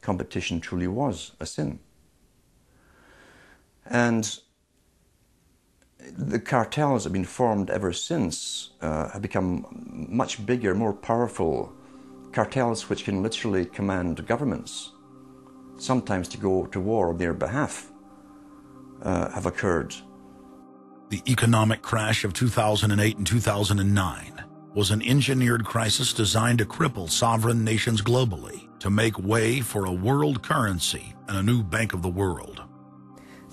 competition truly was a sin. And the cartels have been formed ever since, have become much bigger, more powerful. Cartels which can literally command governments, sometimes to go to war on their behalf, have occurred. The economic crash of 2008 and 2009 was an engineered crisis designed to cripple sovereign nations globally to make way for a world currency and a new bank of the world.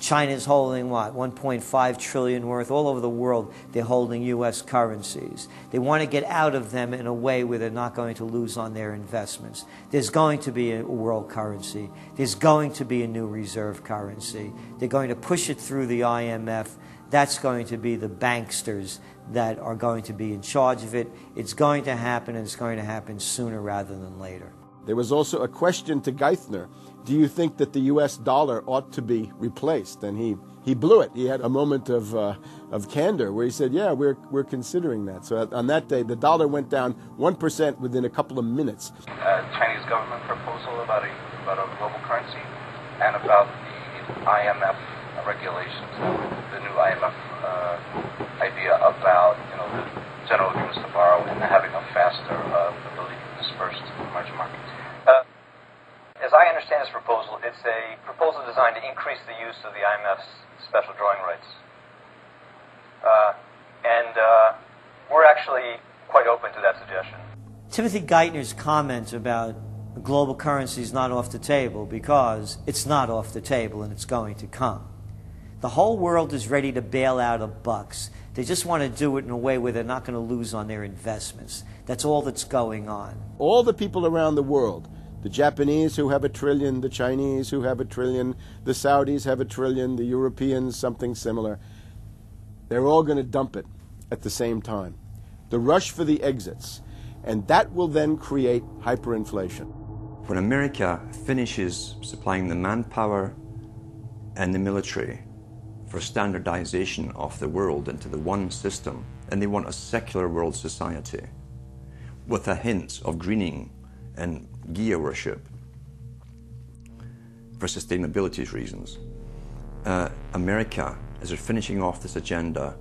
China's holding, what, 1.5 trillion worth. All over the world, they're holding U.S. currencies. They want to get out of them in a way where they're not going to lose on their investments. There's going to be a world currency. There's going to be a new reserve currency. They're going to push it through the IMF. That's going to be the banksters that are going to be in charge of it. It's going to happen, and it's going to happen sooner rather than later. There was also a question to Geithner. Do you think that the U.S. dollar ought to be replaced? And he blew it. He had a moment of candor where he said, yeah, we're considering that. So on that day, the dollar went down 1% within a couple of minutes. Chinese government proposal about a global currency and about the IMF regulations, the new IMF idea about the general agreements to borrow and having a faster ability to disperse to the emerging market. As I understand this proposal, it's a proposal designed to increase the use of the IMF's special drawing rights. And we're actually quite open to that suggestion. Timothy Geithner's comment about global currency is not off the table because it's not off the table and it's going to come. The whole world is ready to bail out of bucks. They just want to do it in a way where they're not going to lose on their investments. That's all that's going on. All the people around the world, the Japanese who have $1 trillion, the Chinese who have $1 trillion, the Saudis have $1 trillion, the Europeans something similar, they're all going to dump it at the same time. The rush for the exits. And that will then create hyperinflation. When America finishes supplying the manpower and the military for standardization of the world into the one system, and they want a secular world society with a hint of greening and Gia worship for sustainability reasons. America, as they're finishing off this agenda,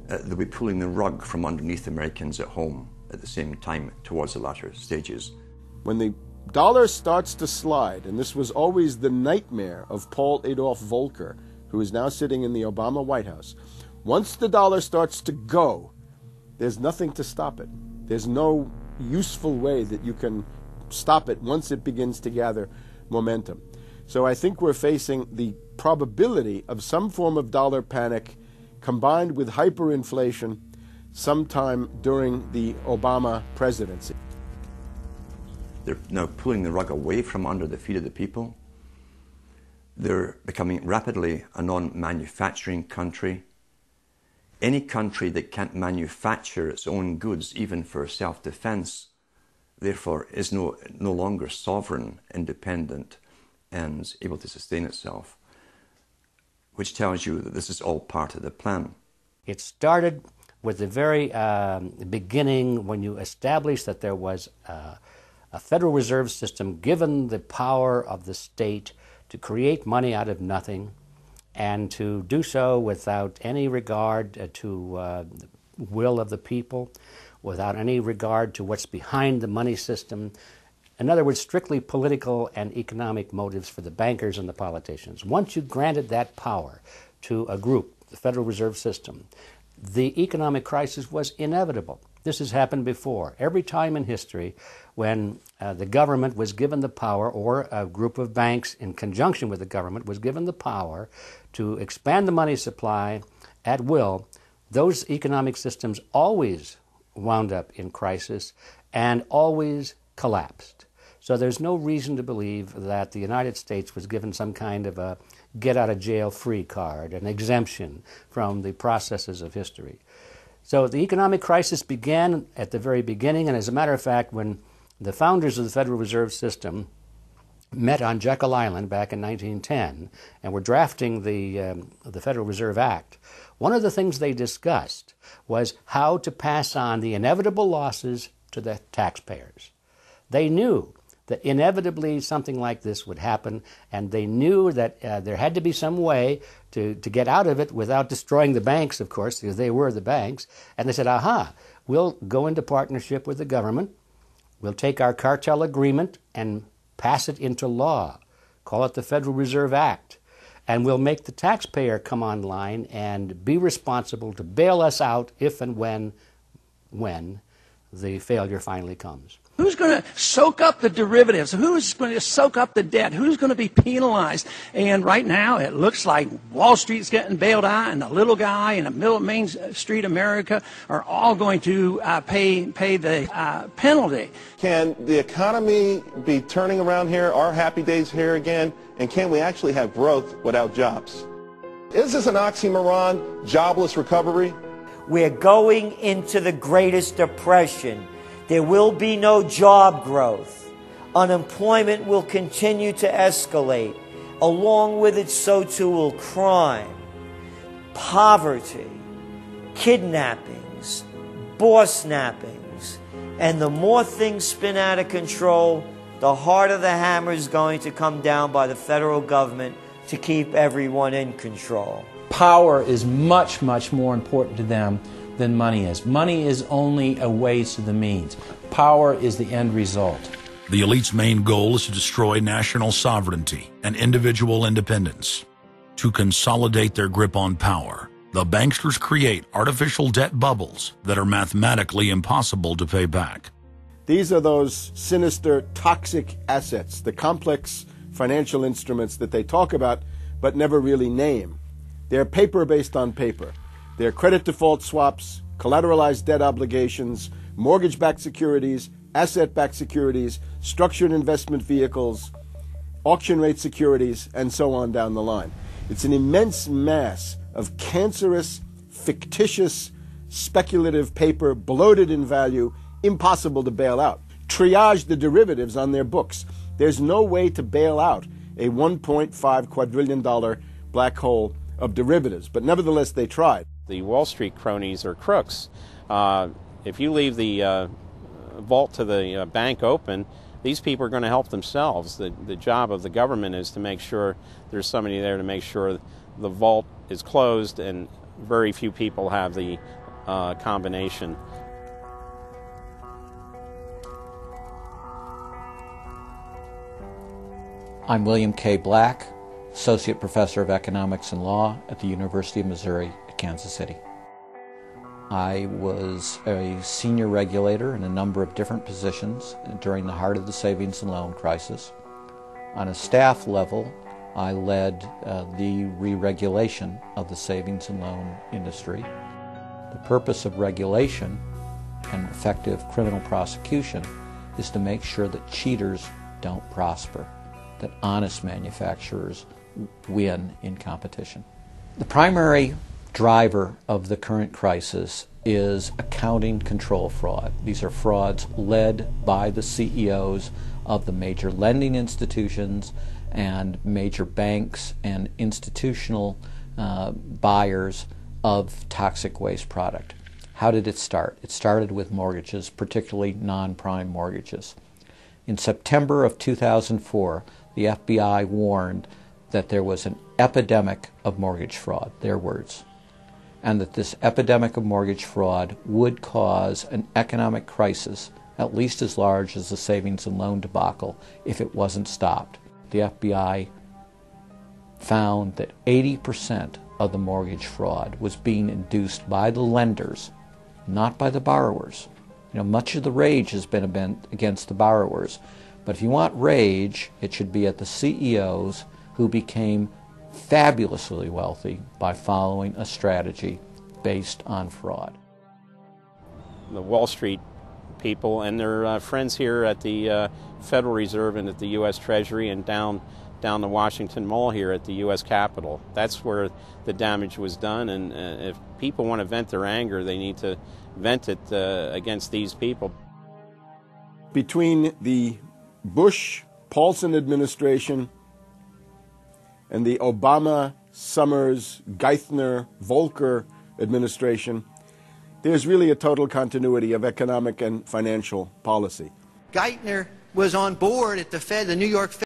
they'll be pulling the rug from underneath Americans at home at the same time towards the latter stages. When the dollar starts to slide, and this was always the nightmare of Paul Adolph Volcker, who is now sitting in the Obama White House, once the dollar starts to go, there's nothing to stop it. There's no useful way that you can stop it once it begins to gather momentum. So I think we're facing the probability of some form of dollar panic combined with hyperinflation sometime during the Obama presidency. They're now pulling the rug away from under the feet of the people. They're becoming rapidly a non-manufacturing country. Any country that can't manufacture its own goods, even for self-defense, therefore is no longer sovereign, independent, and able to sustain itself, which tells you that this is all part of the plan. It started with the very beginning when you established that there was a Federal Reserve System given the power of the state to create money out of nothing and to do so without any regard to the will of the people, without any regard to what's behind the money system. In other words, strictly political and economic motives for the bankers and the politicians. Once you granted that power to a group, the Federal Reserve System, the economic crisis was inevitable. This has happened before. Every time in history when the government was given the power, or a group of banks in conjunction with the government was given the power to expand the money supply at will, those economic systems always wound up in crisis and always collapsed. So there's no reason to believe that the United States was given some kind of a get-out-of-jail-free card, an exemption from the processes of history. So the economic crisis began at the very beginning, and as a matter of fact, when the founders of the Federal Reserve System met on Jekyll Island back in 1910 and were drafting the Federal Reserve Act, one of the things they discussed was how to pass on the inevitable losses to the taxpayers. They knew that inevitably something like this would happen, and they knew that there had to be some way to get out of it without destroying the banks, of course, because they were the banks. And they said, aha, we'll go into partnership with the government, we'll take our cartel agreement and pass it into law, call it the Federal Reserve Act, and we'll make the taxpayer come online and be responsible to bail us out if and when the failure finally comes. Who's going to soak up the derivatives? Who's going to soak up the debt? Who's going to be penalized? And right now, it looks like Wall Street's getting bailed out, and the little guy in the middle of Main Street America are all going to pay the penalty. Can the economy be turning around here? Are happy days here again? And can we actually have growth without jobs? Is this an oxymoron, jobless recovery? We're going into the greatest depression. There will be no job growth. Unemployment will continue to escalate. Along with it, so too will crime, poverty, kidnappings, boss snappings. And the more things spin out of control, the harder the hammer is going to come down by the federal government to keep everyone in control. Power is much, much more important to them than money is. Money is only a ways to the means. Power is the end result. The elite's main goal is to destroy national sovereignty and individual independence. To consolidate their grip on power, the banksters create artificial debt bubbles that are mathematically impossible to pay back. These are those sinister, toxic assets, the complex financial instruments that they talk about but never really name. They're paper based on paper. They're credit default swaps, collateralized debt obligations, mortgage-backed securities, asset-backed securities, structured investment vehicles, auction rate securities, and so on down the line. It's an immense mass of cancerous, fictitious, speculative paper, bloated in value, impossible to bail out. Triage the derivatives on their books. There's no way to bail out a $1.5 quadrillion black hole of derivatives, but nevertheless they tried. The Wall Street cronies are crooks. If you leave the vault to the bank open, these people are going to help themselves. The job of the government is to make sure there's somebody there to make sure the vault is closed, and very few people have the combination. I'm William K. Black, Associate Professor of Economics and Law at the University of Missouri at Kansas City. I was a senior regulator in a number of different positions during the heart of the savings and loan crisis. On a staff level, I led the re-regulation of the savings and loan industry. The purpose of regulation and effective criminal prosecution is to make sure that cheaters don't prosper, that honest manufacturers win in competition. The primary driver of the current crisis is accounting control fraud. These are frauds led by the CEOs of the major lending institutions and major banks and institutional buyers of toxic waste product. How did it start? It started with mortgages, particularly non-prime mortgages. In September of 2004, the FBI warned that there was an epidemic of mortgage fraud, their words, and that this epidemic of mortgage fraud would cause an economic crisis at least as large as the savings and loan debacle if it wasn't stopped. The FBI found that 80% of the mortgage fraud was being induced by the lenders, not by the borrowers. You know, much of the rage has been against the borrowers, but if you want rage, it should be at the CEOs who became fabulously wealthy by following a strategy based on fraud. The Wall Street people and their friends here at the Federal Reserve and at the U.S. Treasury and down the Washington Mall here at the U.S. Capitol. That's where the damage was done, and if people want to vent their anger, they need to vent it against these people. Between the Bush-Paulson administration and the Obama, Summers, Geithner, Volcker administration, there's really a total continuity of economic and financial policy. Geithner was on board at the Fed, the New York Fed.